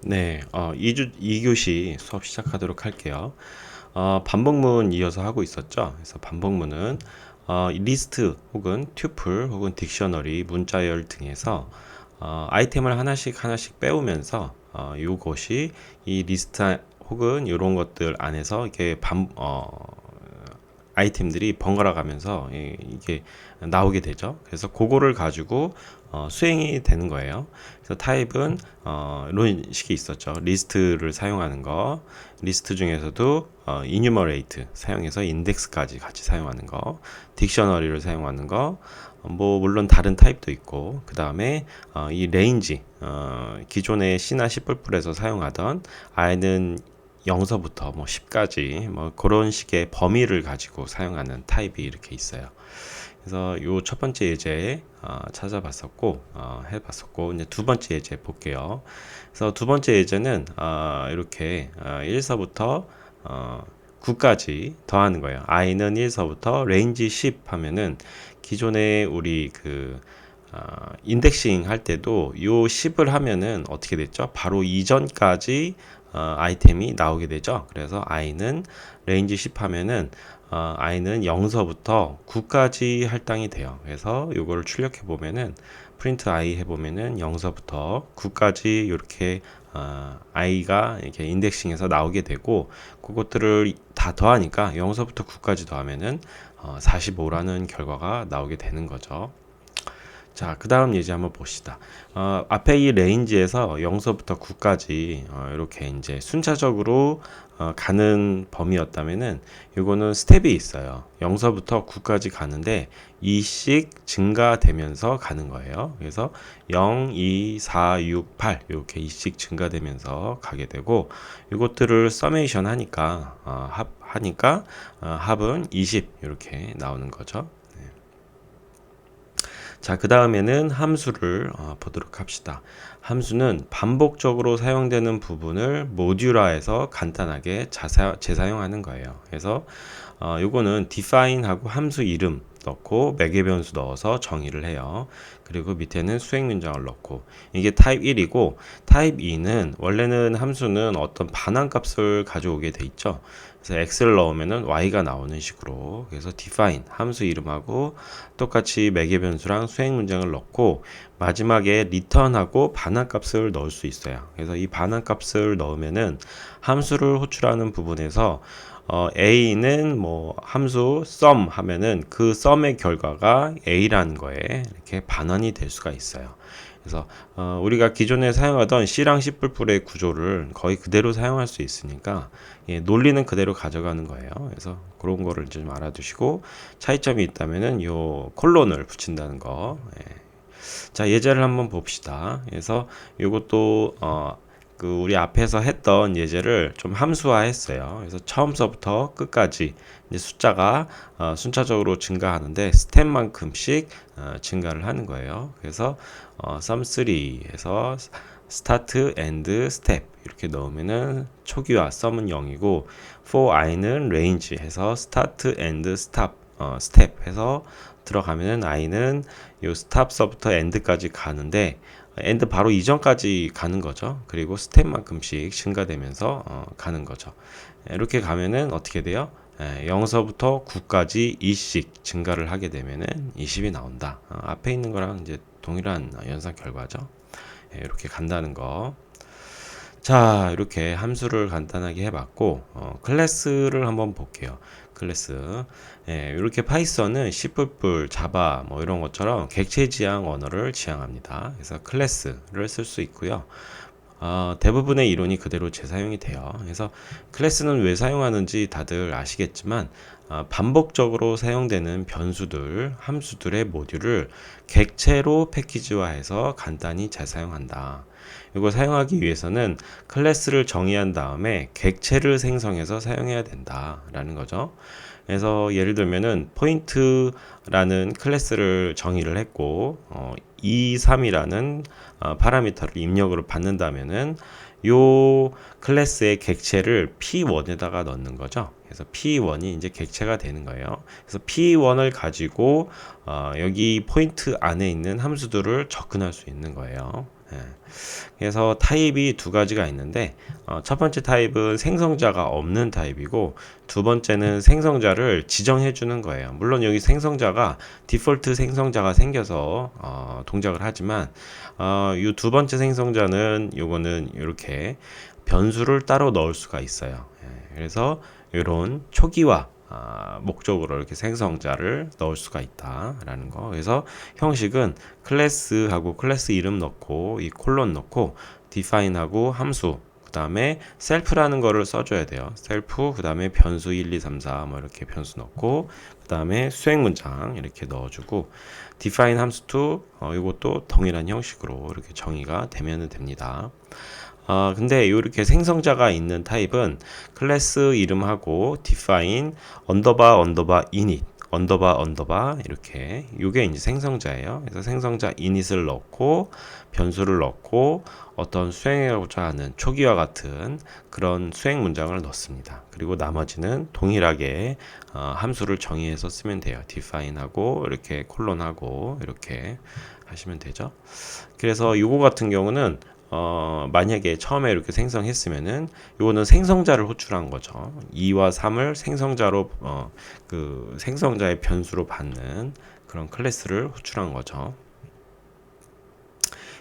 네, 2교시 수업 시작하도록 할게요. 반복문 이어서 하고 있었죠. 그래서 반복문은 리스트 혹은 튜플 혹은 딕셔너리, 문자열 등에서 아이템을 하나씩 하나씩 빼오면서 요것이 이 리스트 혹은 이런 것들 안에서 이렇게 아이템들이 번갈아 가면서 이게 나오게 되죠. 그래서 그거를 가지고 수행이 되는 거예요. 그래서 타입은 이런 식이 있었죠. 리스트를 사용하는 거, 리스트 중에서도 enumerate 사용해서 인덱스까지 같이 사용하는 거, 딕셔너리를 사용하는 거, 뭐 물론 다른 타입도 있고, 그 다음에 이 레인지, 기존의 C나 C++에서 사용하던 i는 0서부터 뭐 10까지 뭐 그런 식의 범위를 가지고 사용하는 타입이 이렇게 있어요. 그래서 요 첫 번째 예제 찾아봤었고 해봤었고, 이제 두 번째 예제 볼게요. 그래서 두 번째 예제는 이렇게 1서부터 9까지 더하는 거예요. i는 1서부터 레인지 10 하면은 기존에 우리 인덱싱 할 때도 요 10을 하면은 어떻게 됐죠? 바로 이전까지 아이템이 나오게 되죠. 그래서 i는 레인지 10 하면은 i는 0서부터 9까지 할당이 돼요. 그래서 요거를 출력해 보면은 프린트 i 해 보면은 0서부터 9까지 이렇게 i가 이렇게 인덱싱해서 나오게 되고, 그것들을 다 더하니까 0서부터 9까지 더하면은 45라는 결과가 나오게 되는 거죠. 자, 그 다음 예제 한번 봅시다. 앞에 이 레인지에서 0서부터 9까지 이렇게 이제 순차적으로 가는 범위였다면은 이거는 스텝이 있어요. 0서부터 9까지 가는데 2씩 증가되면서 가는 거예요. 그래서 0, 2, 4, 6, 8 이렇게 2씩 증가되면서 가게 되고, 이것들을 서메이션 하니까 합은 20 이렇게 나오는 거죠. 자, 그 다음에는 함수를 보도록 합시다. 함수는 반복적으로 사용되는 부분을 모듈화해서 간단하게 재사용하는 거예요. 그래서 요거는 define하고 함수 이름 넣고 매개 변수 넣어서 정의를 해요. 그리고 밑에는 수행 문장을 넣고, 이게 타입 1이고, 타입 2는 원래는 함수는 어떤 반환값을 가져오게 돼 있죠. 그래서 x를 넣으면은 y가 나오는 식으로, 그래서 define 함수 이름하고 똑같이 매개 변수랑 수행 문장을 넣고, 마지막에 return하고 반환값을 넣을 수 있어요. 그래서 이 반환값을 넣으면은 함수를 호출하는 부분에서 a는 뭐 함수 sum 하면은 그 sum의 결과가 a라는 거에 이렇게 반환이 될 수가 있어요. 그래서 우리가 기존에 사용하던 C랑 C++의 구조를 거의 그대로 사용할 수 있으니까 논리는 그대로 가져가는 거예요. 그래서 그런 거를 좀 알아두시고, 차이점이 있다면은 요 콜론을 붙인다는 거. 자, 예제를 한번 봅시다. 그래서 이것도 우리 앞에서 했던 예제를 좀 함수화했어요. 그래서 처음서부터 끝까지 이제 숫자가 순차적으로 증가하는데 스텝만큼씩 증가를 하는 거예요. 그래서 sum 3에서 start, end, step 이렇게 넣으면은 초기화 sum은 0이고, for i는 range 해서 start, end, stop step 해서 들어가면은 i는 요 stop서부터 end까지 가는데, 엔드 바로 이전까지 가는 거죠. 그리고 스텝만큼씩 증가되면서 가는 거죠. 이렇게 가면은 어떻게 돼요? 0서부터 9까지 2씩 증가를 하게 되면은 20이 나온다. 앞에 있는 거랑 이제 동일한 연산 결과죠. 이렇게 간다는 거. 자, 이렇게 함수를 간단하게 해봤고, 클래스를 한번 볼게요. 클래스. 이렇게 파이썬은 C++, 자바 뭐 이런 것처럼 객체 지향 언어를 지향합니다. 그래서 클래스를 쓸 수 있고요. 대부분의 이론이 그대로 재사용이 돼요. 그래서 클래스는 왜 사용하는지 다들 아시겠지만, 반복적으로 사용되는 변수들, 함수들의 모듈을 객체로 패키지화해서 간단히 재사용한다. 이거 사용하기 위해서는 클래스를 정의한 다음에 객체를 생성해서 사용해야 된다라는 거죠. 그래서 예를 들면은 포인트라는 클래스를 정의를 했고 2, 3이라는 파라미터를 입력으로 받는다면은 요 클래스의 객체를 P1에다가 넣는 거죠. 그래서 P1이 이제 객체가 되는 거예요. 그래서 P1을 가지고 여기 포인트 안에 있는 함수들을 접근할 수 있는 거예요. 그래서 타입이 두 가지가 있는데 첫 번째 타입은 생성자가 없는 타입이고 두 번째는 생성자를 지정해 주는 거예요. 물론 여기 생성자가 디폴트 생성자가 생겨서 동작을 하지만 이 두 번째 생성자는 요거는 이렇게 변수를 따로 넣을 수가 있어요. 그래서 이런 초기화 목적으로 이렇게 생성자를 넣을 수가 있다라는 거. 그래서 형식은 클래스하고 클래스 이름 넣고 이 콜론 넣고 define하고 함수 그 다음에 셀프라는 거를 써줘야 돼요. 셀프 그 다음에 변수 1, 2, 3, 4 뭐 이렇게 변수 넣고 그 다음에 수행 문장 이렇게 넣어주고 define 함수2 이것도 동일한 형식으로 이렇게 정의가 되면 됩니다. 근데 이렇게 생성자가 있는 타입은 클래스 이름하고 define 언더바 init 언더바 이렇게 요게 이제 생성자예요. 그래서 생성자 init을 넣고 변수를 넣고 어떤 수행하고자 하는 초기화 같은 그런 수행 문장을 넣습니다. 그리고 나머지는 동일하게 함수를 정의해서 쓰면 돼요. define하고 이렇게 콜론하고 이렇게 하시면 되죠. 그래서 요거 같은 경우는 만약에 처음에 이렇게 생성했으면은 요거는 생성자를 호출한 거죠. 2와 3을 생성자로 그 생성자의 변수로 받는 그런 클래스를 호출한 거죠.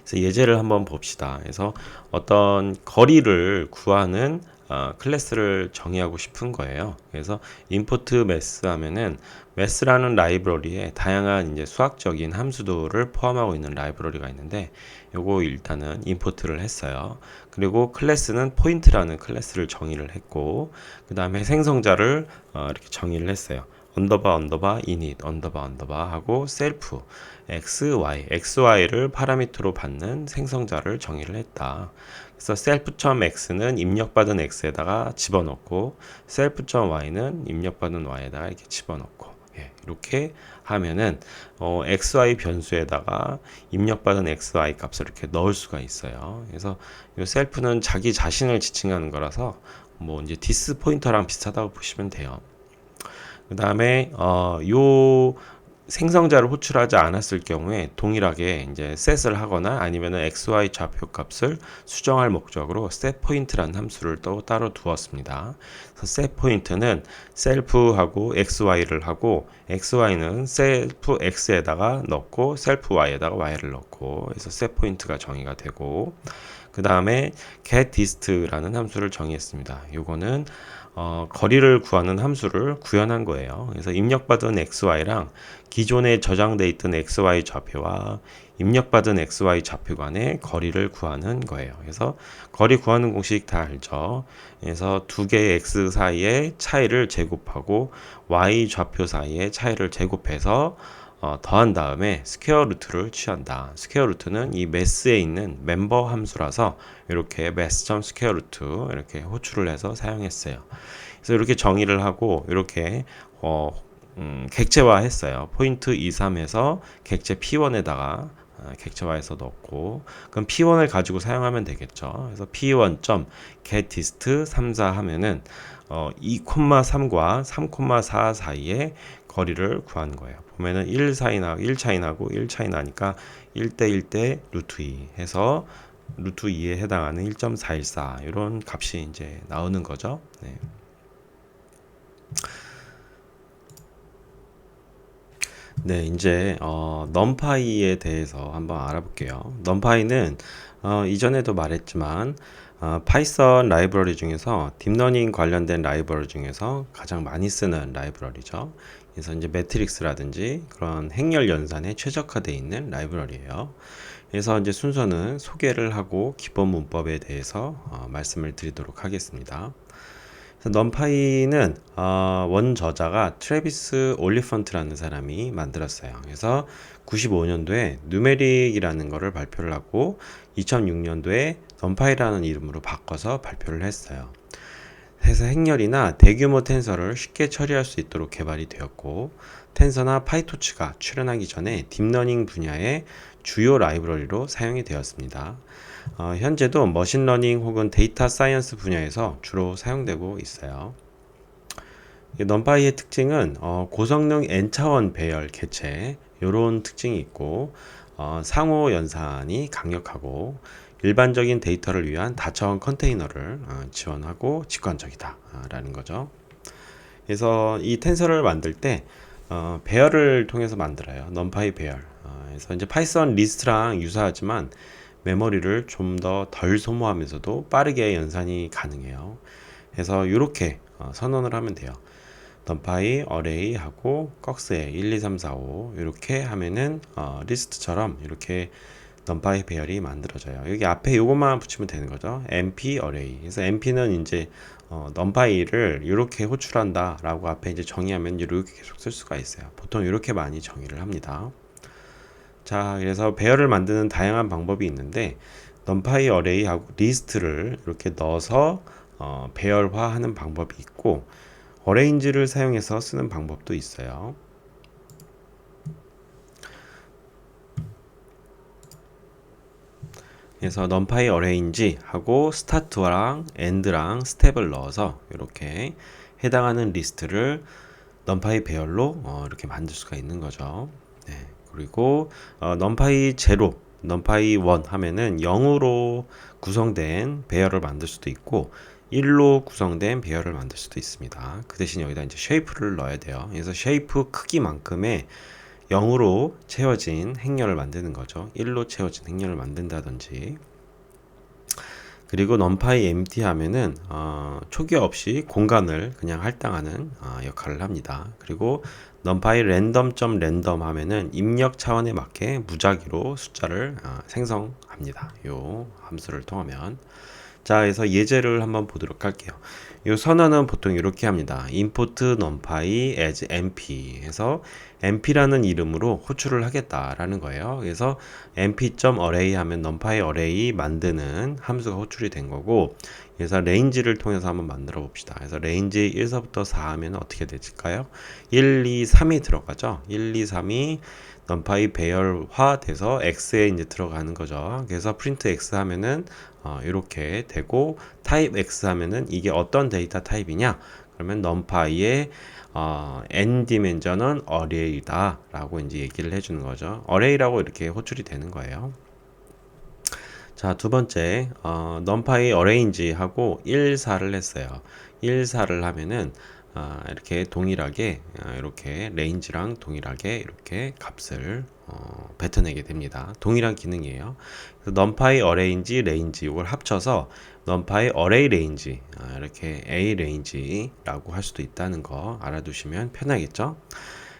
그래서 예제를 한번 봅시다. 그래서 어떤 거리를 구하는 클래스를 정의하고 싶은 거예요. 그래서 import mass 하면은 mass라는 라이브러리에 다양한 이제 수학적인 함수들을 포함하고 있는 라이브러리가 있는데 요거 일단은 임포트를 했어요. 그리고 클래스는 포인트라는 클래스를 정의를 했고 그 다음에 생성자를 이렇게 정의를 했어요. 언더바 init 언더바 하고 셀프 xy를 파라미터로 받는 생성자를 정의를 했다. 그래서 self.x는 입력받은 x에다가 집어넣고 self.y는 입력받은 y에다가 이렇게 집어넣고 이렇게 하면은 xy 변수에다가 입력받은 xy 값을 이렇게 넣을 수가 있어요. 그래서 이 셀프는 자기 자신을 지칭하는 거라서 뭐 이제 디스 포인터랑 비슷하다고 보시면 돼요. 그 다음에 요 생성자를 호출하지 않았을 경우에 동일하게 이제 set을 하거나 아니면은 xy 좌표 값을 수정할 목적으로 setPoint라는 함수를 또 따로 두었습니다. 그래서 setPoint는 self하고 xy를 하고 xy는 self x에다가 넣고 self y에다가 y를 넣고 그래서 setPoint가 정의가 되고 그 다음에 getDist라는 함수를 정의했습니다. 요거는 거리를 구하는 함수를 구현한 거예요. 그래서 입력받은 xy랑 기존에 저장돼 있던 xy 좌표와 입력받은 xy 좌표 간의 거리를 구하는 거예요. 그래서 거리 구하는 공식 다 알죠. 그래서 두 개의 x 사이의 차이를 제곱하고 y 좌표 사이의 차이를 제곱해서 더한 다음에 스퀘어 루트를 취한다. 스퀘어 루트는 이 매스에 있는 멤버 함수라서 이렇게 mass.square root 이렇게 호출을 해서 사용했어요. 그래서 이렇게 정의를 하고 이렇게 객체화 했어요. 포인트 2, 3에서 객체 P1에다가 객체화해서 넣고 그럼 P1을 가지고 사용하면 되겠죠. 그래서 P1.getDist 3, 4 하면은 2,3과 3,4 사이에 거리를 구한 거예요. 보면은 1 차이 나고 1 차이 나니까 1대 1대 루트 2 해서 루트 2에 해당하는 1.414 이런 값이 이제 나오는 거죠. 네. 네, 이제 numpy에 대해서 한번 알아볼게요. numpy는 이전에도 말했지만 파이썬 라이브러리 중에서 딥러닝 관련된 라이브러리 중에서 가장 많이 쓰는 라이브러리죠. 그래서 이제 매트릭스라든지 그런 행렬 연산에 최적화되어 있는 라이브러리예요. 그래서 이제 순서는 소개를 하고 기본 문법에 대해서 말씀을 드리도록 하겠습니다. 넘파이는 원 저자가 트래비스 올리펀트라는 사람이 만들었어요. 그래서 95년도에 누메릭이라는 거를 발표를 하고 2006년도에 넘파이라는 이름으로 바꿔서 발표를 했어요. 그래서 행렬이나 대규모 텐서를 쉽게 처리할 수 있도록 개발이 되었고 텐서나 파이토치가 출현하기 전에 딥러닝 분야의 주요 라이브러리로 사용이 되었습니다. 현재도 머신러닝 혹은 데이터 사이언스 분야에서 주로 사용되고 있어요. 넘파이의 특징은 고성능 n차원 배열 개체 이런 특징이 있고 상호 연산이 강력하고 일반적인 데이터를 위한 다차원 컨테이너를 지원하고 직관적이다 라는 거죠. 그래서 이 텐서를 만들 때 배열을 통해서 만들어요. 넘파이 배열. 그래서 이제 파이썬 리스트랑 유사하지만 메모리를 좀 더 덜 소모하면서도 빠르게 연산이 가능해요. 그래서 이렇게 선언을 하면 돼요. numpy array 하고 cox에 1, 2, 3, 4, 5 이렇게 하면은 리스트처럼 이렇게 numpy 배열이 만들어져요. 여기 앞에 요것만 붙이면 되는 거죠. np array. 그래서 np는 이제 numpy를 이렇게 호출한다 라고 앞에 이제 정의하면 이렇게 계속 쓸 수가 있어요. 보통 이렇게 많이 정의를 합니다. 자, 그래서 배열을 만드는 다양한 방법이 있는데 numpy array하고 리스트를 이렇게 넣어서 배열화하는 방법이 있고 어레인지를 사용해서 쓰는 방법도 있어요. 그래서 numpy arrange 하고 start랑 end랑 step을 넣어서 이렇게 해당하는 리스트를 numpy 배열로 이렇게 만들 수가 있는 거죠. 네. 그리고 numpy 0, numpy 1 하면은 0으로 구성된 배열을 만들 수도 있고 1로 구성된 배열을 만들 수도 있습니다. 그 대신 여기다 이제 쉐이프를 넣어야 돼요. 그래서 쉐이프 크기만큼의 0으로 채워진 행렬을 만드는 거죠. 1로 채워진 행렬을 만든다든지. 그리고 numpy empty 하면은 초기 없이 공간을 그냥 할당하는 역할을 합니다. 그리고 numpy random.random 하면은 입력 차원에 맞게 무작위로 숫자를 생성합니다. 요 함수를 통하면. 자, 그래서 예제를 한번 보도록 할게요. 이 선언은 보통 이렇게 합니다. import numpy as np 해서 np라는 이름으로 호출을 하겠다라는 거예요. 그래서 np.array 하면 numpy array 만드는 함수가 호출이 된 거고, 그래서 range를 통해서 한번 만들어 봅시다. 그래서 range 1서부터 4 하면 어떻게 될까요? 1, 2, 3이 들어가죠. 1, 2, 3이 numpy 배열화 돼서 x에 이제 들어가는 거죠. 그래서 print x 하면은 이렇게 되고 type x 하면은 이게 어떤 데이터 타입이냐? 그러면 numpy의 n 디멘전은 array다 라고 이제 얘기를 해주는 거죠. array라고 이렇게 호출이 되는 거예요. 자, 두 번째 numpy arrange 하고 1, 4를 했어요. 1, 4를 하면은 이렇게 동일하게 이렇게 range랑 동일하게 이렇게 값을 뱉어내게 됩니다. 동일한 기능이에요. 그래서 numpy arrange range 이걸 합쳐서 numpy array range 이렇게 a range라고 할 수도 있다는 거 알아두시면 편하겠죠.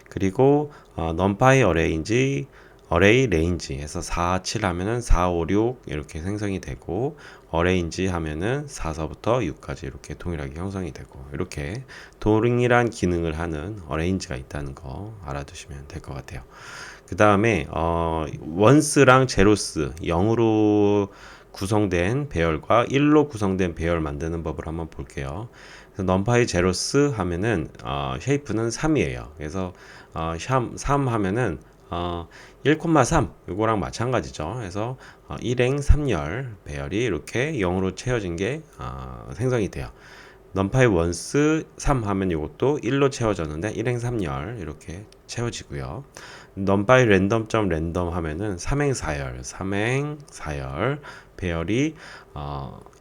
그리고 numpy arrange array range 해서 4, 7 하면은 4, 5, 6 이렇게 생성이 되고 arrange 하면은 4서부터 6까지 이렇게 동일하게 형성이 되고 이렇게 동일한 기능을 하는 arrange가 있다는 거 알아두시면 될 것 같아요. 그 다음에 once랑 zeros 0으로 구성된 배열과 1로 구성된 배열 만드는 법을 한번 볼게요. 그래서 numpy zeros 하면은 쉐이프는 3이에요. 그래서 3 하면은 1,3 이거랑 마찬가지죠. 그래서 1행 3열 배열이 이렇게 0으로 채워진 게 생성이 돼요. numpy once 3 하면 이것도 1로 채워졌는데 1행 3열 이렇게 채워지고요. numpy random.random 하면은 3행 4열 3행 4열 배열이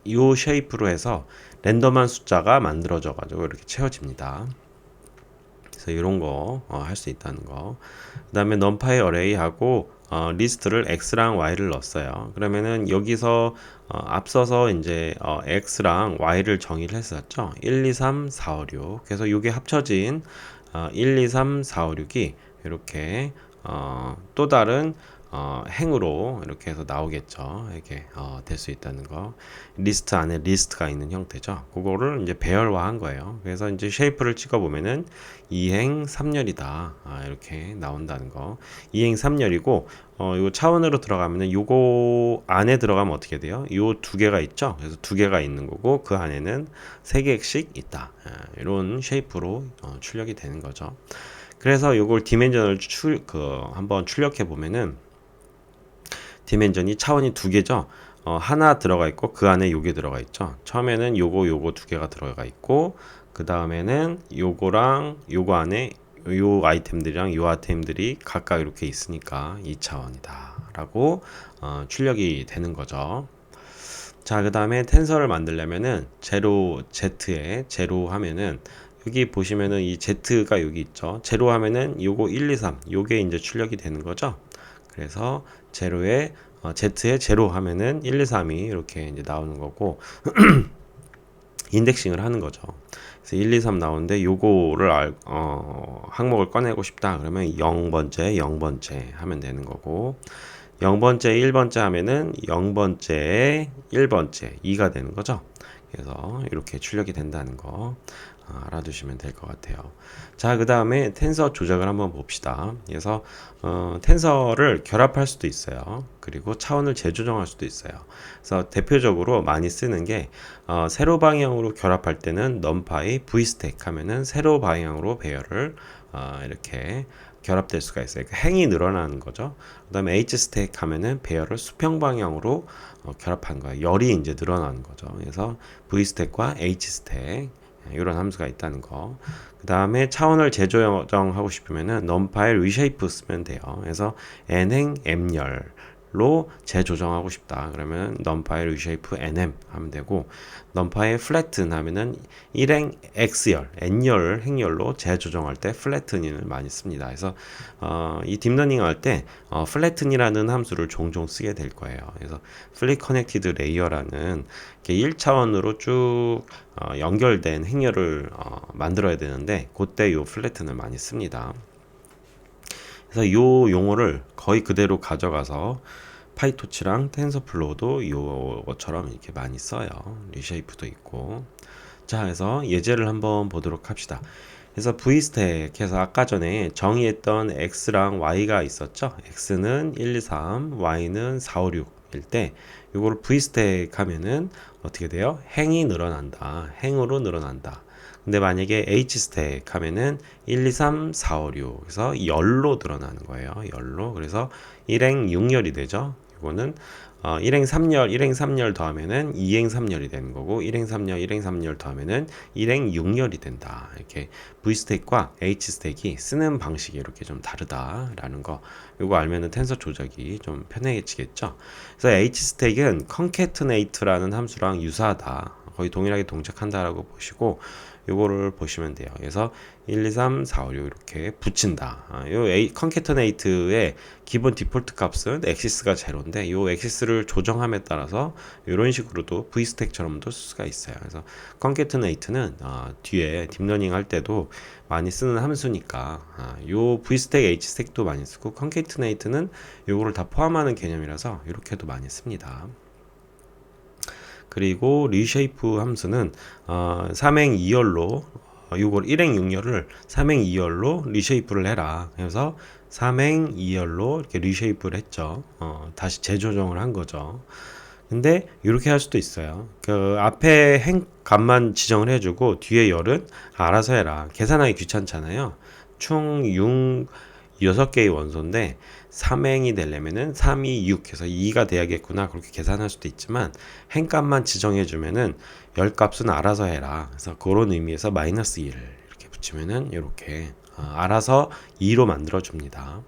이 쉐이프로 해서 랜덤한 숫자가 만들어져 가지고 이렇게 채워집니다. 그래서 이런 거 할 수 있다는 거. 그 다음에 numpy array하고 리스트를 x랑 y를 넣었어요. 그러면은 여기서 앞서서 이제 x랑 y를 정의를 했었죠. 1, 2, 3, 4, 5, 6. 그래서 이게 합쳐진 1, 2, 3, 4, 5, 6이 이렇게 또 다른 행으로 이렇게 해서 나오겠죠. 이렇게 될 수 있다는 거. 리스트 안에 리스트가 있는 형태죠. 그거를 이제 배열화한 거예요. 그래서 이제 쉐이프를 찍어 보면은 2행 3열이다. 이렇게 나온다는 거. 2행 3열이고 요 차원으로 들어가면은 요거 안에 들어가면 어떻게 돼요? 요 두 개가 있죠. 그래서 두 개가 있는 거고 그 안에는 세 개씩 있다. 이런 쉐이프로 출력이 되는 거죠. 그래서 요걸 디멘전을 한번 출력해 보면은 디멘전이 차원이 두 개죠. 하나 들어가 있고 그 안에 요게 들어가 있죠. 처음에는 요거 두 개가 들어가 있고 그 다음에는 요거랑 요거 안에 요 아이템들이랑 요 아이템들이 각각 이렇게 있으니까 2차원이다 라고 출력이 되는 거죠. 자, 그 다음에 텐서를 만들려면은 제로 z에 제로 하면은 여기 보시면은 이 z가 여기 있죠. 제로 하면은 요거 1, 2, 3 요게 이제 출력이 되는 거죠. 그래서 제로에 z에 제로 하면은 1, 2, 3이 이렇게 이제 나오는 거고 인덱싱을 하는 거죠. 그래서 1, 2, 3 나오는데 요거를 항목을 꺼내고 싶다 그러면 0번째, 0번째 하면 되는 거고 0번째, 1번째 하면은 0번째에 1번째 2가 되는 거죠. 그래서 이렇게 출력이 된다는 거 알아두시면 될 것 같아요. 자, 그 다음에 텐서 조작을 한번 봅시다. 그래서 텐서를 결합할 수도 있어요. 그리고 차원을 재조정할 수도 있어요. 그래서 대표적으로 많이 쓰는 게 세로 방향으로 결합할 때는 numpy vstack 하면은 세로 방향으로 배열을 이렇게 결합될 수가 있어요. 그러니까 행이 늘어나는 거죠. 그 다음에 hstack 하면은 배열을 수평 방향으로 결합한 거예요. 열이 이제 늘어나는 거죠. 그래서 vstack과 hstack 이런 함수가 있다는 거. 그 다음에 차원을 재조정하고 싶으면은 numpy reshape 쓰면 돼요. 그래서 n행 m열로 재조정하고 싶다. 그러면 numpy reshape nm 하면 되고 numpy flatten 하면은 1행 x열, n열 행열로 재조정할 때 flatten을 많이 씁니다. 그래서 이 딥러닝 할 때 flatten이라는 함수를 종종 쓰게 될 거예요. 그래서 fully connected layer라는 1차원으로 쭉 연결된 행렬을 만들어야 되는데 그때 요 플래튼을 많이 씁니다. 그래서 요 용어를 거의 그대로 가져가서 파이토치랑 텐서플로우도 요것처럼 이렇게 많이 써요. 리쉐이프도 있고. 자, 그래서 예제를 한번 보도록 합시다. 그래서 vstack에서 아까 전에 정의했던 x랑 y가 있었죠. x는 1, 2, 3, y는 4, 5, 6일 때 이거를 vstack 하면은 어떻게 돼요? 행이 늘어난다. 행으로 늘어난다. 근데 만약에 hstack 하면은 1, 2, 3, 4, 5, 6 그래서 열로 늘어나는 거예요. 열로. 그래서 1행 6열이 되죠. 이거는 1행 3열, 1행 3열 더하면은 2행 3열이 되는 거고 1행 3열, 1행 3열 더하면은 1행 6열이 된다. 이렇게 v스택과 h스택이 쓰는 방식이 이렇게 좀 다르다라는 거. 이거 알면은 텐서 조작이 좀 편해지겠죠. 그래서 h스택은 concatenate라는 함수랑 유사하다. 거의 동일하게 동작한다라고 보시고 요거를 보시면 돼요. 그래서 1, 2, 3, 4, 5, 6 이렇게 붙인다. 요 concatenate의 기본 디폴트 값은 엑시스가 제로인데 요 엑시스를 조정함에 따라서 이런 식으로도 vstack처럼도 쓸 수가 있어요. 그래서 concatenate는 뒤에 딥러닝 할 때도 많이 쓰는 함수니까 요 vstack, hstack도 많이 쓰고 concatenate는 요거를 다 포함하는 개념이라서 이렇게도 많이 씁니다. 그리고 리쉐이프 함수는 3행 2열로 이걸 1행 6열을 3행 2열로 리쉐이프를 해라. 그래서 3행 2열로 이렇게 리쉐이프를 했죠. 다시 재조정을 한 거죠. 근데 이렇게 할 수도 있어요. 그 앞에 행 값만 지정을 해주고 뒤에 열은 알아서 해라. 계산하기 귀찮잖아요. 총 6개의 원소인데 3행이 되려면은 3, 2, 6 해서 2가 돼야겠구나 그렇게 계산할 수도 있지만 행값만 지정해 주면은 열 값은 알아서 해라. 그래서 그런 의미에서 마이너스 1을 이렇게 붙이면은 이렇게 알아서 2로 만들어 줍니다.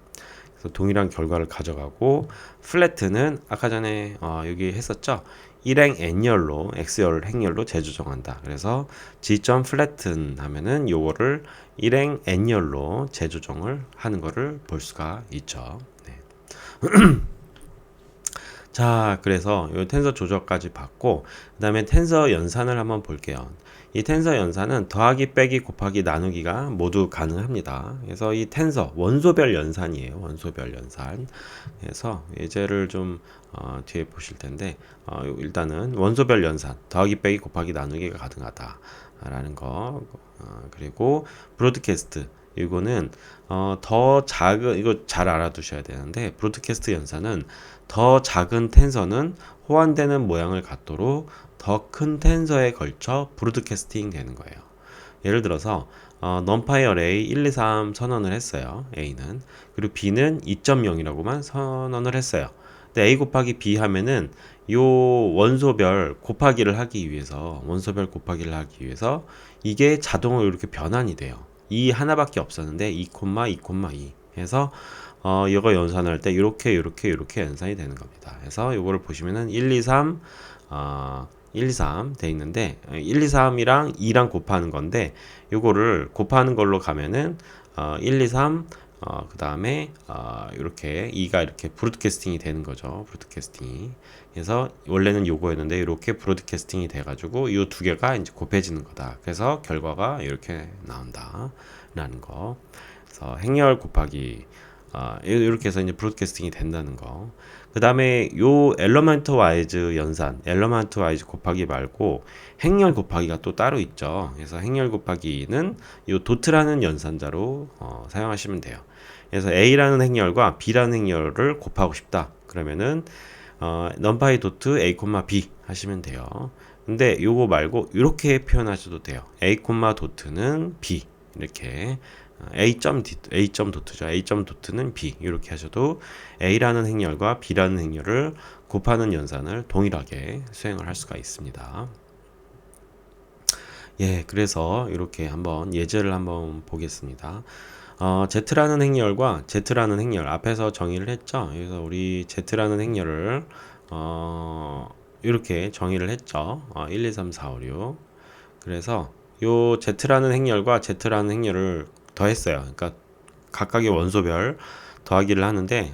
그래서 동일한 결과를 가져가고 플래트는 아까 전에 여기 했었죠. 1행 n열로 x열 행열로 재조정한다. 그래서 g.flatten 하면은 요거를 1행 n열로 재조정을 하는 거를 볼 수가 있죠. 네. 자, 그래서 요 텐서 조작까지 봤고 그다음에 텐서 연산을 한번 볼게요. 이 텐서 연산은 더하기, 빼기, 곱하기, 나누기가 모두 가능합니다. 그래서 이 텐서 원소별 연산이에요. 원소별 연산. 그래서 예제를 좀 뒤에 보실 텐데 일단은 원소별 연산 더하기, 빼기, 곱하기, 나누기가 가능하다라는 거. 그리고 브로드캐스트 이거는 더 작은 이거 잘 알아두셔야 되는데 브로드캐스트 연산은 더 작은 텐서는 호환되는 모양을 갖도록 더 큰 텐서에 걸쳐 브로드캐스팅 되는 거예요. 예를 들어서 numpy array 1, 2, 3 선언을 했어요. A는. 그리고 B는 2.0이라고만 선언을 했어요. 근데 A 곱하기 B 하면은 요 원소별 곱하기를 하기 위해서 이게 자동으로 이렇게 변환이 돼요. 이 하나밖에 없었는데 2, 2, 해서 이거 연산할 때 이렇게 연산이 되는 겁니다. 그래서 이거를 보시면은 1, 2, 3 1, 2, 3 돼 있는데 1, 2, 3이랑 2랑 곱하는 건데 요거를 곱하는 걸로 가면은 1, 2, 3 그 다음에 이렇게 2가 이렇게 브로드캐스팅이 되는 거죠. 브로드캐스팅이. 그래서 원래는 요거였는데 이렇게 브로드캐스팅이 돼가지고 요 두 개가 이제 곱해지는 거다. 그래서 결과가 이렇게 나온다라는 거. 그래서 행렬 곱하기 이렇게 해서 이제 브로드캐스팅이 된다는 거. 그 다음에 요 엘러먼트 와이즈 연산, 엘러먼트 와이즈 곱하기 말고 행렬 곱하기가 또 따로 있죠. 그래서 행렬 곱하기는 요 도트라는 연산자로 사용하시면 돼요. 그래서 A라는 행렬과 B라는 행렬을 곱하고 싶다. 그러면은 numPy 도트 A, B 하시면 돼요. 근데 요거 말고 이렇게 표현하셔도 돼요. A, 도트는 B 이렇게 A 도트죠. A 도트는 B 이렇게 하셔도 A라는 행렬과 B라는 행렬을 곱하는 연산을 동일하게 수행을 할 수가 있습니다. 예, 그래서 이렇게 한번 예제를 한번 보겠습니다. Z라는 행렬과 Z라는 행렬 앞에서 정의를 했죠. 그래서 우리 Z라는 행렬을 이렇게 정의를 했죠. 1, 2, 3, 4, 5, 6. 그래서 요 Z라는 행렬과 Z라는 행렬을 더했어요. 그러니까 각각의 원소별 더하기를 하는데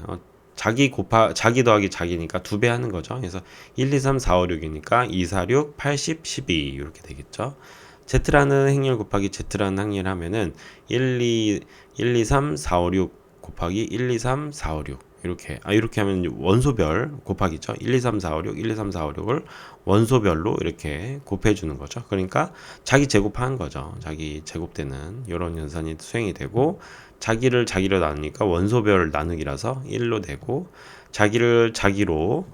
자기 더하기 자기니까 두 배 하는 거죠. 그래서 1, 2, 3, 4, 5, 6이니까 2, 4, 6, 80, 12 이렇게 되겠죠. Z라는 행렬 곱하기 Z라는 행렬 하면은 1, 2, 3, 4, 5, 6 곱하기 1, 2, 3, 4, 5, 6 이렇게 하면 원소별 곱하기죠. 1, 2, 3, 4, 5, 6, 1, 2, 3, 4, 5, 6을 원소별로 이렇게 곱해 주는 거죠. 그러니까 자기 제곱하는 거죠. 자기 제곱되는 이런 연산이 수행이 되고 자기를 자기로 나누니까 원소별 나누기라서 1로 되고 자기를 자기로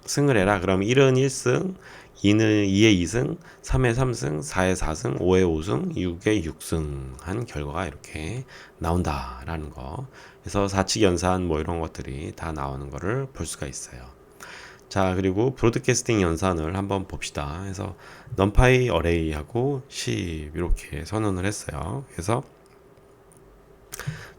승을 해라. 그럼 1은 1승, 2는 2의 2승, 3의 3승, 4의 4승, 5의 5승, 6의 6승 한 결과가 이렇게 나온다라는 거. 그래서 사칙 연산 뭐 이런 것들이 다 나오는 거를 볼 수가 있어요. 자, 그리고 브로드캐스팅 연산을 한번 봅시다. 그래서 numpy 어레이하고 10 이렇게 선언을 했어요. 그래서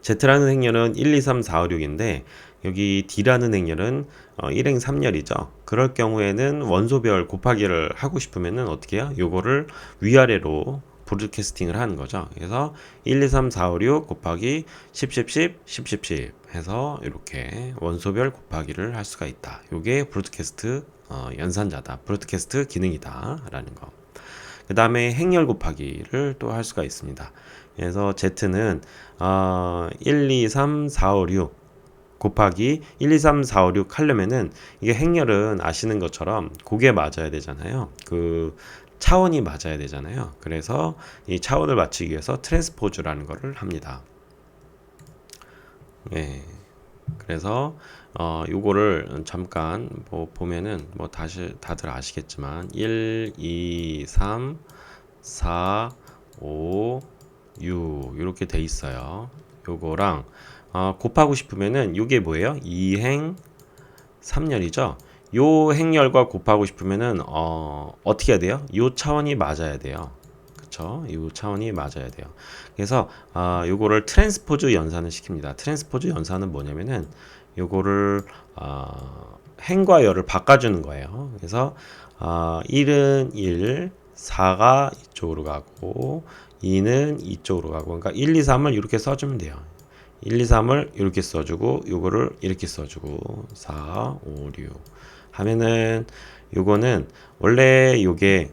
Z라는 행렬은 1, 2, 3, 4, 5, 6인데 여기 D라는 행렬은 1행 3열이죠. 그럴 경우에는 원소별 곱하기를 하고 싶으면은 어떻게 해요? 요거를 위아래로 브로드캐스팅을 하는 거죠. 그래서 1, 2, 3, 4, 5, 6 곱하기 10, 10, 10, 10, 10, 10 해서 이렇게 원소별 곱하기를 할 수가 있다. 요게 브로드캐스트 연산자다. 브로드캐스트 기능이다. 라는 거. 그 다음에 행렬 곱하기를 또 할 수가 있습니다. 그래서 Z는 1, 2, 3, 4, 5, 6 곱하기 1, 2, 3, 4, 5, 6 하려면은 이게 행렬은 아시는 것처럼 곡에 맞아야 되잖아요. 그 차원이 맞아야 되잖아요. 그래서 이 차원을 맞추기 위해서 트랜스포즈라는 거를 합니다. 예. 그래서 요거를 잠깐 뭐 보면은 뭐 다시 다들 아시겠지만 1, 2, 3, 4, 5, 6 이렇게 돼 있어요. 요거랑 곱하고 싶으면은 요게 뭐예요? 2행 3열이죠. 요 행렬과 곱하고 싶으면은 어떻게 해야 돼요? 요 차원이 맞아야 돼요. 그쵸? 요 차원이 맞아야 돼요. 그래서 요거를 트랜스포즈 연산을 시킵니다. 트랜스포즈 연산은 뭐냐면은 요거를 행과 열을 바꿔주는 거예요. 그래서 1은 1, 4가 이쪽으로 가고 2는 이쪽으로 가고 그러니까 1, 2, 3을 이렇게 써주면 돼요. 1, 2, 3을 이렇게 써주고 요거를 이렇게 써주고 4, 5, 6 하면은 요거는 원래 요게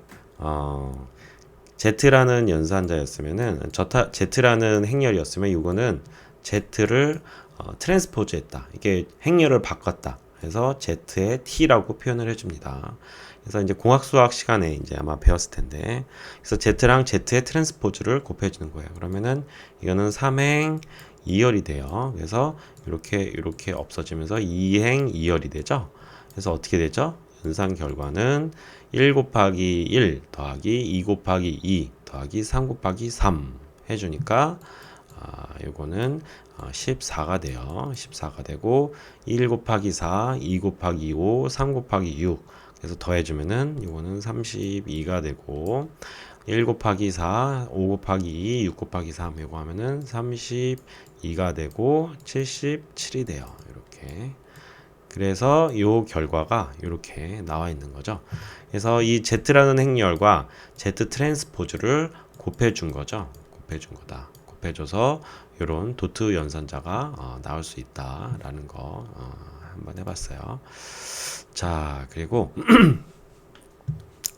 Z라는 연산자였으면은 Z라는 행렬이었으면 요거는 Z를 트랜스포즈 했다. 이게 행렬을 바꿨다. 그래서 Z의 T라고 표현을 해줍니다. 그래서 이제 공학수학 시간에 이제 아마 배웠을 텐데, 그래서 Z랑 Z의 트랜스포즈를 곱해주는 거예요. 그러면은 이거는 3행 2열이 돼요. 그래서 이렇게 없어지면서 2행 2열이 되죠. 그래서 어떻게 되죠? 연산 결과는 1 곱하기 1 더하기 2 곱하기 2 더하기 3 곱하기 3 해주니까 요거는 14가 돼요. 14가 되고 1 곱하기 4, 2 곱하기 5, 3 곱하기 6 그래서 더해주면은 요거는 32가 되고 1 곱하기 4, 5 곱하기 2, 6 곱하기 3 이거 하면은 32가 되고 77이 돼요. 이렇게 그래서 요 결과가 이렇게 나와 있는 거죠. 그래서 이 Z라는 행렬과 Z 트랜스포즈를 곱해준 거죠. 곱해준 거다. 곱해줘서 이런 도트 연산자가 나올 수 있다라는 거 한번 해봤어요. 자, 그리고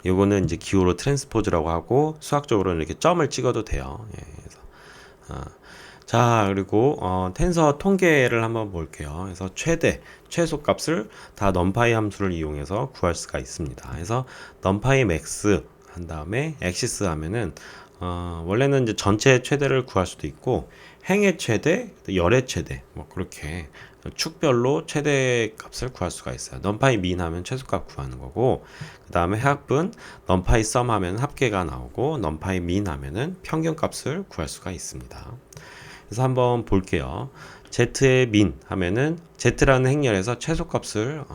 요거는 이제 기호로 트랜스포즈라고 하고 수학적으로는 이렇게 점을 찍어도 돼요. 예, 그래서 자, 그리고 텐서 통계를 한번 볼게요. 그래서 최소값을 다 numPy 함수를 이용해서 구할 수가 있습니다. 그래서 numPy max 한 다음에 axis 하면은 원래는 이제 전체 최대를 구할 수도 있고 행의 최대, 열의 최대 뭐 그렇게 축별로 최대 값을 구할 수가 있어요. numPy min 하면 최소값 구하는 거고, 그 다음에 해학분 numPy sum 하면 합계가 나오고 numPy min 하면은 평균값을 구할 수가 있습니다. 그래서 한번 볼게요. Z의 min 하면은 Z라는 행렬에서 최소값을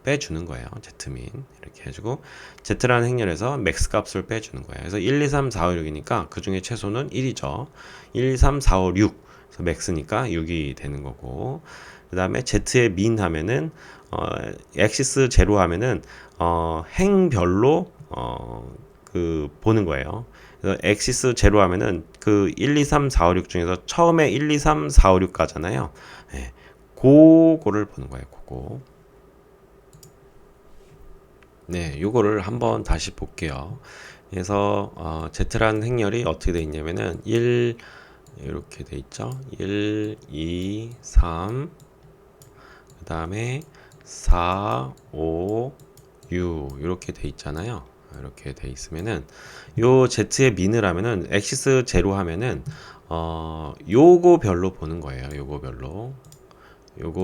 빼주는 거예요. Zmin 이렇게 해주고 Z라는 행렬에서 max 값을 빼주는 거예요. 그래서 1, 2, 3, 4, 5, 6이니까 그 중에 최소는 1이죠. 1, 2, 3, 4, 5, 6 그래서 max니까 6이 되는 거고, 그 다음에 Z의 min 하면은 axis 제로 하면은 행별로 그 보는 거예요. 그래서 엑시스 제로 하면은 그 1, 2, 3, 4, 5, 6 중에서 처음에 1, 2, 3, 4, 5, 6 가잖아요. 예, 그거를 보는 거예요. 그거. 네, 요거를 한번 다시 볼게요. 그래서 Z라는 행렬이 어떻게 돼 있냐면은 1 이렇게 돼 있죠. 1, 2, 3 그 다음에 4, 5, 6 이렇게 돼 있잖아요. 이렇게 돼 있으면은 요 Z의 민을 하면은 엑시스 제로 하면은 요거 별로 보는 거예요. 요거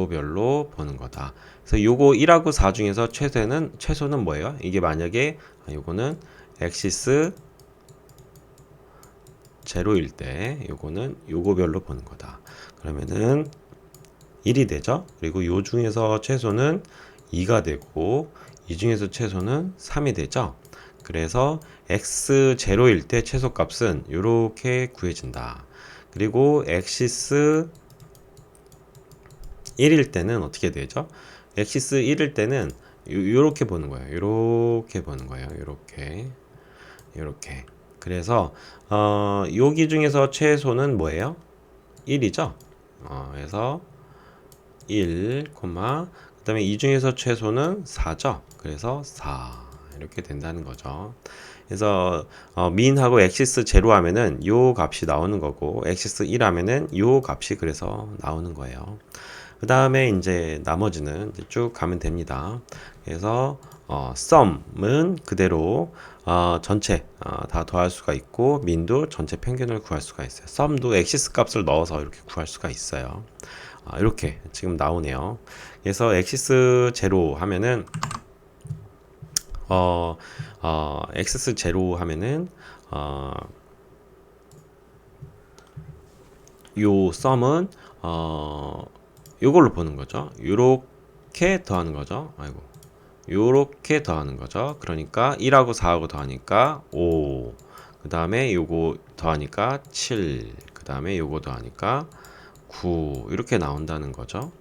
별로 보는 거다. 그래서 요거 1하고 4 중에서 최소는 뭐예요? 이게 만약에 요거는 엑시스 제로일 때 요거는 요거 별로 보는 거다. 그러면은 1이 되죠. 그리고 요 중에서 최소는 2가 되고 이 중에서 최소는 3이 되죠. 그래서 x0일 때 최소값은 이렇게 구해진다. 그리고 엑시스 1일 때는 어떻게 되죠? 엑시스 1일 때는 요렇게 보는 거예요. 요렇게 보는 거예요. 요렇게. 그래서 여기 중에서 최소는 뭐예요? 1이죠. 그래서 1, 그 다음에 이 중에서 최소는 4죠. 그래서 4 이렇게 된다는 거죠. 그래서 민하고 엑시스 제로 하면은 요 값이 나오는 거고, 엑시스 1 하면은 요 값이 그래서 나오는 거예요. 그 다음에 이제 나머지는 이제 쭉 가면 됩니다. 그래서 sum은 그대로 전체 다 더할 수가 있고, min도 전체 평균을 구할 수가 있어요. sum도 엑시스 값을 넣어서 이렇게 구할 수가 있어요. 이렇게 지금 나오네요. 그래서 엑시스 제로 하면은 엑시스 제로 하면은 요 썸은 요걸로 보는 거죠. 요렇게 더하는 거죠. 요렇게 더하는 거죠. 그러니까 1하고 4하고 더하니까 5. 그 다음에 요거 더하니까 7. 그 다음에 요거 더하니까 9 이렇게 나온다는 거죠.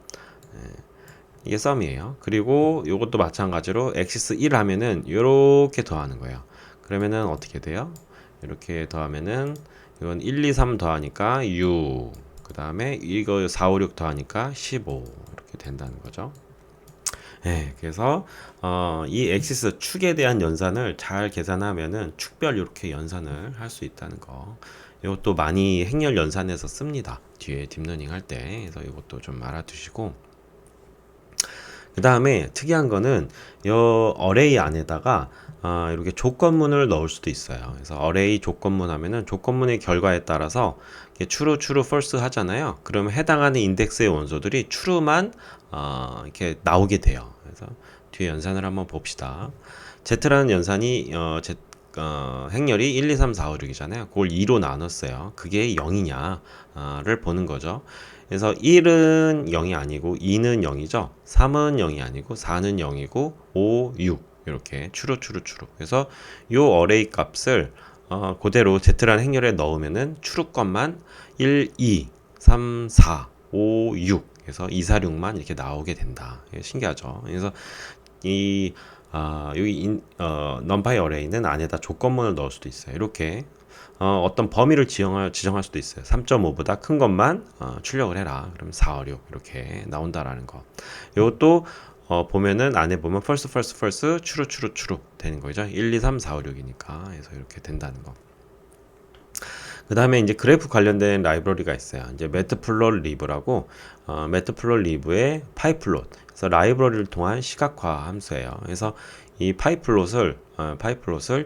이게 썸이에요. 그리고 요것도 마찬가지로 엑시스 1 하면은 요렇게 더하는 거예요. 그러면은 어떻게 돼요? 이렇게 더하면은 이건 1, 2, 3 더하니까 6. 그 다음에 이거 4, 5, 6 더하니까 15 이렇게 된다는 거죠. 네, 그래서 이 엑시스 축에 대한 연산을 잘 계산하면은 축별 이렇게 연산을 할 수 있다는 거. 이것도 많이 행렬 연산해서 씁니다. 뒤에 딥러닝 할 때. 그래서 이것도 좀 알아두시고. 그 다음에 특이한 거는 요 어레이 안에다가 이렇게 조건문을 넣을 수도 있어요. 그래서 어레이 조건문 하면은 조건문의 결과에 따라서 true, false 하잖아요. 그러면 해당하는 인덱스의 원소들이 true만 이렇게 나오게 돼요. 그래서 뒤에 연산을 한번 봅시다. Z라는 연산이 행렬이 1, 2, 3, 4, 5, 6이잖아요. 그걸 2로 나눴어요. 그게 0이냐를 보는 거죠. 그래서 1은 0이 아니고 2는 0이죠. 3은 0이 아니고 4는 0이고 5, 6 이렇게 추루. 그래서 요 어레이 값을 그대로 Z라는 행렬에 넣으면은 추루 것만 1, 2, 3, 4, 5, 6 그래서 246만 이렇게 나오게 된다. 신기하죠. 그래서 이 여기 numpy 어레이는 안에다 조건문을 넣을 수도 있어요. 이렇게 어떤 범위를 지정할 수도 있어요. 3.5보다 큰 것만 출력을 해라. 그러면 4, 5, 6 이렇게 나온다라는 거. 이것도 보면은 안에 보면 first true 되는 거죠. 1, 2, 3, 4, 5, 6이니까. 그래서 이렇게 된다는 거. 그 다음에 이제 그래프 관련된 라이브러리가 있어요. 이제 matplotlib라고 matplotlib의 pyplot. 그래서 라이브러리를 통한 시각화 함수예요. 그래서 이 pyplot을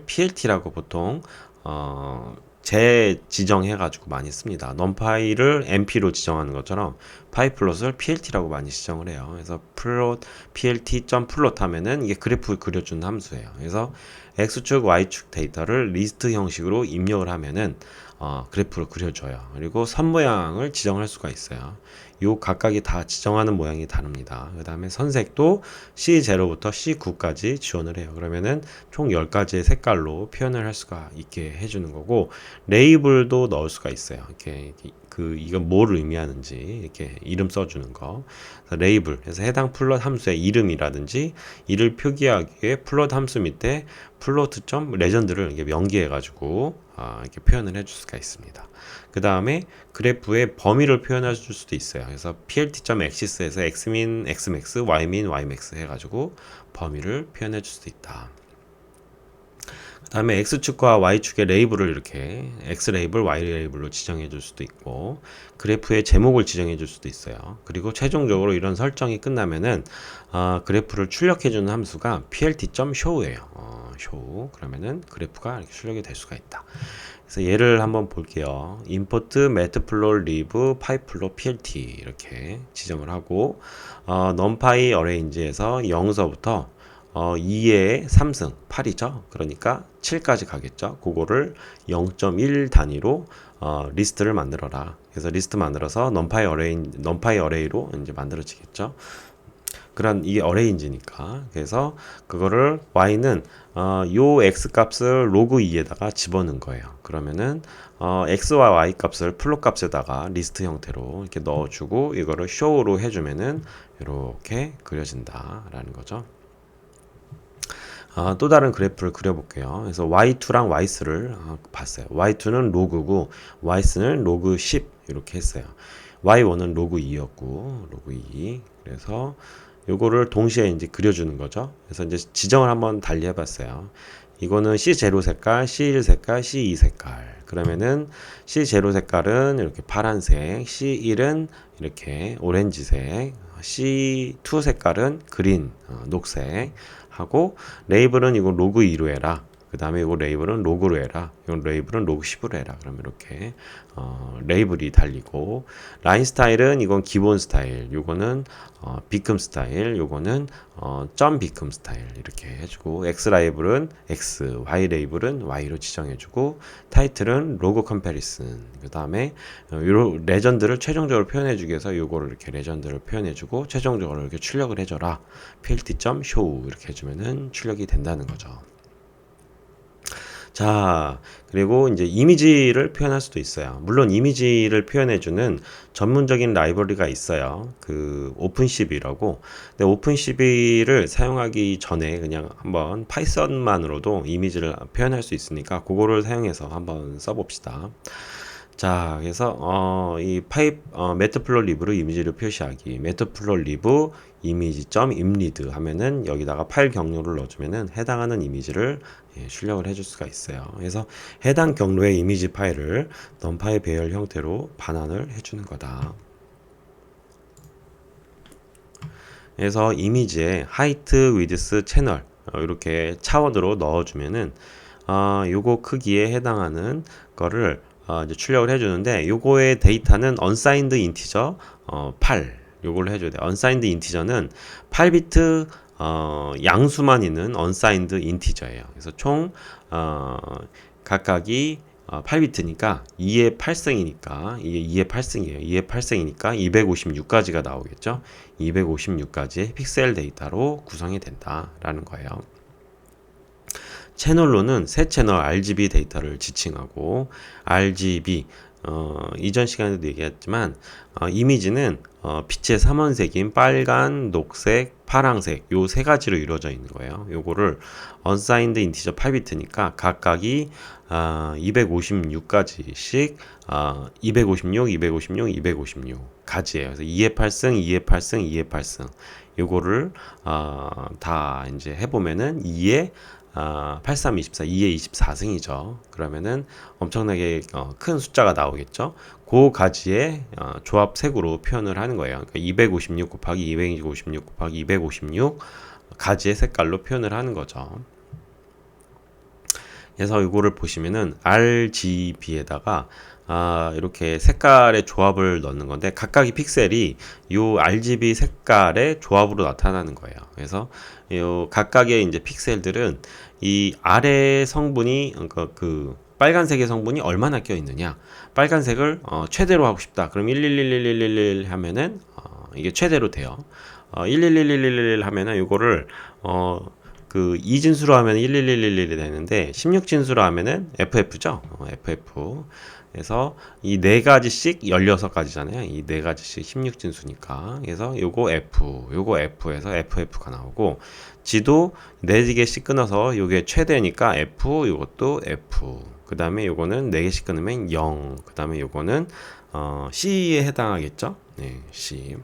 plt라고 보통 재지정해가지고 많이 씁니다. numpy를 np로 지정하는 것처럼 pyplot을 plt라고 많이 지정을 해요. 그래서 plt.plot 하면은 이게 그래프 그려주는 함수예요. 그래서 x축, y축 데이터를 리스트 형식으로 입력을 하면은 그래프를 그려줘요. 그리고 선 모양을 지정할 수가 있어요. 요 각각이 다 지정하는 모양이 다릅니다. 그 다음에 선색도 C0부터 C9까지 지원을 해요. 그러면은 총 10가지의 색깔로 표현을 할 수가 있게 해주는 거고, 레이블도 넣을 수가 있어요. 이렇게 이건 뭘 의미하는지 이렇게 이름 써주는 거. 그래서 레이블, 그래서 해당 플롯 함수의 이름이라든지 이를 표기하기 위해 플롯 함수 밑에 플로트.점 레전드를 이렇게 명기해가지고 이렇게 표현을 해줄 수가 있습니다. 그 다음에 그래프의 범위를 표현해 줄 수도 있어요. 그래서 plt.axis에서 xmin, xmax, ymin, ymax 해가지고 범위를 표현해 줄 수도 있다. 그 다음에 x축과 y축의 레이블을 이렇게 x 레이블, y 레이블로 지정해 줄 수도 있고, 그래프의 제목을 지정해 줄 수도 있어요. 그리고 최종적으로 이런 설정이 끝나면은 그래프를 출력해 주는 함수가 plt.show예요. show. 그러면은 그래프가 이렇게 출력이 될 수가 있다. 그래서 예를 한번 볼게요. import matplotlib pyplot plt 이렇게 지정을 하고 numpy arrange에서 0서부터 2의 3승 8이죠. 그러니까 7까지 가겠죠. 그거를 0.1 단위로 리스트를 만들어라. 그래서 리스트 만들어서 numpy array로 이제 만들어지겠죠. 그런 이게 어레인지니까. 그래서 그거를 y는 요 x 값을 로그 2에다가 집어넣은 거예요. 그러면은 x와 y 값을 플롯 값에다가 리스트 형태로 이렇게 넣어주고 이거를 show로 해주면은 이렇게 그려진다라는 거죠. 또 다른 그래프를 그려볼게요. 그래서 y2랑 y3를 봤어요. y2는 로그고 y3는 로그 10 이렇게 했어요. y1은 로그 2였고 로그 2. 그래서 요거를 동시에 이제 그려주는 거죠. 그래서 이제 지정을 한번 달리 해봤어요. 이거는 C0 색깔, C1 색깔, C2 색깔. 그러면은 C0 색깔은 이렇게 파란색, C1은 이렇게 오렌지색, C2 색깔은 그린, 녹색 하고, 레이블은 이거 로그 2로 해라. 그 다음에 이거 레이블은 로그로 해라. 이건 레이블은 로그 10으로 해라. 그러면 이렇게 레이블이 달리고, 라인 스타일은 이건 기본 스타일, 요거는 비큼 스타일, 요거는 점 비큼 스타일 이렇게 해주고, X 레이블은 X, Y 레이블은 Y로 지정해주고, 타이틀은 로고 컴패리슨. 그 다음에 요 레전드를 최종적으로 표현해주기 위해서 요거를 이렇게 레전드를 표현해주고, 최종적으로 이렇게 출력을 해줘라. plt.show 이렇게 해주면은 출력이 된다는 거죠. 자, 그리고 이제 이미지를 표현할 수도 있어요. 물론 이미지를 표현해주는 전문적인 라이브러리가 있어요. 그 오픈CV라고. 근데 오픈CV를 사용하기 전에 그냥 한번 파이썬만으로도 이미지를 표현할 수 있으니까 그거를 사용해서 한번 써봅시다. 자, 그래서 matplotlib로 이미지를 표시하기. matplotlib 이미지.imread 하면은 여기다가 파일 경로를 넣어주면은 해당하는 이미지를 출력을 해줄 수가 있어요. 그래서 해당 경로의 이미지 파일을 numpy 배열 형태로 반환을 해주는 거다. 그래서 이미지에 height, width, 채널 이렇게 차원으로 넣어주면은 요거 크기에 해당하는 거를 이제 출력을 해주는데, 요거의 데이터는 unsigned integer 8 요걸로 해줘야 돼요. unsigned integer는 8비트 양수만 있는 unsigned integer예요. 그래서 총 각각이 8비트니까 2의 8승이니까 이게 2의 8승이에요. 2의 8승이니까 256가지가 나오겠죠. 256가지의 픽셀 데이터로 구성이 된다라는 거예요. 채널로는 새 채널 RGB 데이터를 지칭하고, RGB 이전 시간에도 얘기했지만 이미지는 빛의 삼원색인 빨간, 녹색, 파랑색 요 세 가지로 이루어져 있는 거예요. 요거를 unsigned integer 8비트니까 각각이 256가지씩 256, 256, 256 가지예요. 그래서 2의 8승, 2의 8승, 2의 8승 요거를 다 이제 해보면은 2의 83, 24, 2의 24승이죠. 그러면은 엄청나게 큰 숫자가 나오겠죠. 그 가지의 조합색으로 표현을 하는 거예요. 그러니까 256 곱하기 256 곱하기 256 가지의 색깔로 표현을 하는 거죠. 그래서 이거를 보시면은 RGB에다가 이렇게 색깔의 조합을 넣는 건데 각각의 픽셀이 요 RGB 색깔의 조합으로 나타나는 거예요. 그래서 요 각각의 이제 픽셀들은 이 아래 성분이 그러니까 그 빨간색의 성분이 얼마나 껴 있느냐. 빨간색을 최대로 하고 싶다. 그럼 1111111 하면은 이게 최대로 돼요. 1111111 하면은 이거를 그 2진수로 하면 11111이 되는데 16진수로 하면은 FF죠. FF. 그래서 이 네 가지씩 16가지잖아요. 이 네 가지씩 16진수니까. 그래서 요거 F, 요거 F에서 FF가 나오고 지도 4개씩 끊어서 요게 최대니까 F, 요것도 F. 그 다음에 요거는 4개씩 끊으면 0. 그 다음에 요거는 C에 해당하겠죠. 네, C.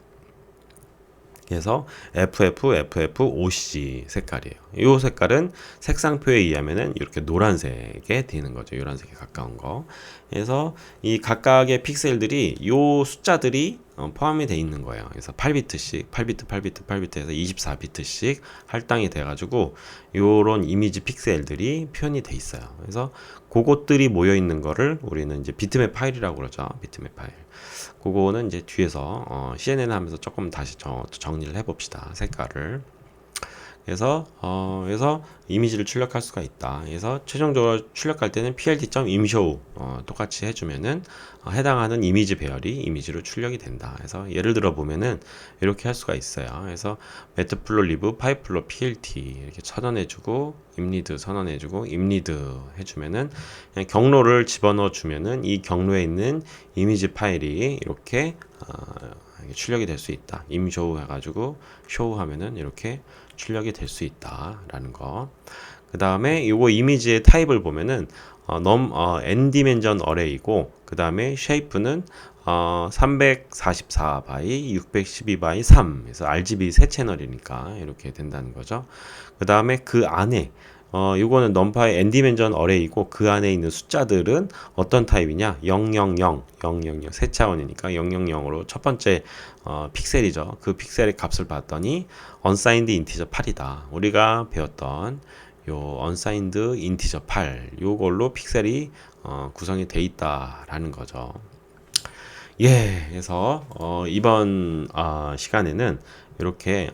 그래서 FF, FF, OC 색깔이에요. 이 색깔은 색상표에 의하면은 이렇게 노란색에 되는 거죠. 노란색에 가까운 거. 그래서 이 각각의 픽셀들이 이 숫자들이 포함이 돼 있는 거예요. 그래서 8비트씩, 8비트, 8비트, 8비트에서 24비트씩 할당이 돼가지고 요런 이미지 픽셀들이 표현이 돼 있어요. 그래서 그것들이 모여 있는 거를 우리는 이제 비트맵 파일이라고 그러죠. 비트맵 파일. 그거는 이제 뒤에서 CNN 하면서 조금 다시 정리를 해봅시다. 색깔을. 그래서 이미지를 출력할 수가 있다. 그래서 최종적으로 출력할 때는 pld.imshow 똑같이 해주면은 해당하는 이미지 배열이 이미지로 출력이 된다. 그래서 예를 들어 보면은 이렇게 할 수가 있어요. 그래서 matplotlib pipeflow plt 이렇게 선언해주고 imread 선언해주고 imread 해주면은 그냥 경로를 집어넣어 주면은 이 경로에 있는 이미지 파일이 이렇게 출력이 될 수 있다. imshow 해가지고 show 하면은 이렇게 출력이 될 수 있다라는 거. 그 다음에 요거 이미지의 타입을 보면은 n디멘전 어레이고 그 다음에 shape는 344 바이 612 바이 3 그래서 RGB 세 채널이니까 이렇게 된다는 거죠. 그 다음에 그 안에 요거는 넘파의 n디멘전 어레이고 그 안에 있는 숫자들은 어떤 타입이냐 000 000 세 차원이니까 000으로 첫 번째 픽셀이죠. 그 픽셀의 값을 봤더니 unsigned integer 8이다. 우리가 배웠던 요 unsigned integer 8 요걸로 픽셀이 구성이 돼 있다라는 거죠. 예, 그래서 이번 시간에는 이렇게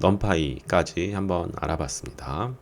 numpy까지 한번 알아봤습니다.